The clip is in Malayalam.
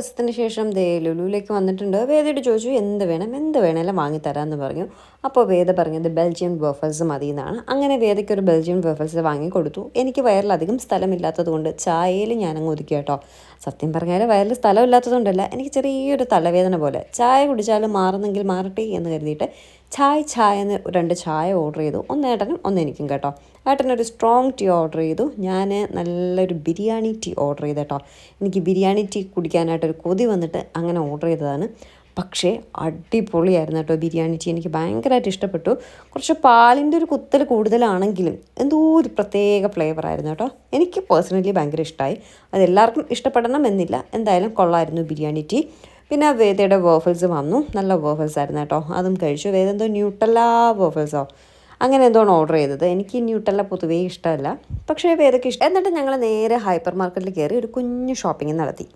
ദിവസത്തിന് ശേഷം ദേ ലുലുവിലേക്ക് വന്നിട്ടുണ്ട്. വേദയോട് ചോദിച്ചു എന്ത് വേണേലും വാങ്ങിത്തരാമെന്ന് പറഞ്ഞു. അപ്പോൾ വേദ പറഞ്ഞത് ബെൽജിയൻ വേഫൽസ് മതി എന്നാണ്. അങ്ങനെ വേദയ്ക്ക് ഒരു ബെൽജിയൻ വേഫൽസ് വാങ്ങി കൊടുത്തു. എനിക്ക് വയറിലധികം സ്ഥലമില്ലാത്തത് കൊണ്ട് ചായയിൽ ഞാനങ്ങ് ഒതുക്കി കേട്ടോ. സത്യം പറഞ്ഞാൽ വയറിൽ സ്ഥലമില്ലാത്തതുകൊണ്ടല്ല, എനിക്ക് ചെറിയൊരു തലവേദന പോലെ. ചായ കുടിച്ചാലും മാറുന്നെങ്കിൽ മാറട്ടെ എന്ന് കരുതിയിട്ട് ചായ എന്ന് 2 ചായ ഓർഡർ ചെയ്തു. ഒന്ന് ഏട്ടനും ഒന്ന് എനിക്കും കേട്ടോ. ഏട്ടനൊരു സ്ട്രോങ് ടീ ഓർഡർ ചെയ്തു. ഞാൻ നല്ലൊരു ബിരിയാണി ടീ ഓർഡർ ചെയ്തു കേട്ടോ. എനിക്ക് ബിരിയാണി ടീ കുടിക്കാനായിട്ടൊരു കൊതി വന്നിട്ട് അങ്ങനെ ഓർഡർ ചെയ്തതാണ്. പക്ഷേ അടിപൊളിയായിരുന്നു കേട്ടോ ബിരിയാണി ടീ. എനിക്ക് ഭയങ്കരമായിട്ട് ഇഷ്ടപ്പെട്ടു. കുറച്ച് പാലിൻ്റെ ഒരു കുത്തൽ കൂടുതലാണെങ്കിലും എന്തോ ഒരു പ്രത്യേക ഫ്ലേവറായിരുന്നു കേട്ടോ. എനിക്ക് പേഴ്സണലി ഭയങ്കര ഇഷ്ടമായി. അതെല്ലാവർക്കും ഇഷ്ടപ്പെടണം എന്നില്ല, എന്തായാലും കൊള്ളായിരുന്നു ബിരിയാണി ടീ. പിന്നെ വേദയുടെ വേഫൽസ് വന്നു. നല്ല വേഫൽസ് ആയിരുന്നു കേട്ടോ. അതും കഴിച്ചു. വേദ എന്തോ ന്യൂട്ടല്ല വേഫൽസോ അങ്ങനെ എന്തോണ് ഓർഡർ ചെയ്തത്. എനിക്ക് ന്യൂട്ടല്ല പൊതുവേ ഇഷ്ടമല്ല, പക്ഷേ വേദയ്ക്ക് ഇഷ്ടം. എന്നിട്ട് ഞങ്ങൾ നേരെ ഹൈപ്പർ മാർക്കറ്റിൽ കയറി ഒരു കുഞ്ഞു ഷോപ്പിംഗ് നടത്തി.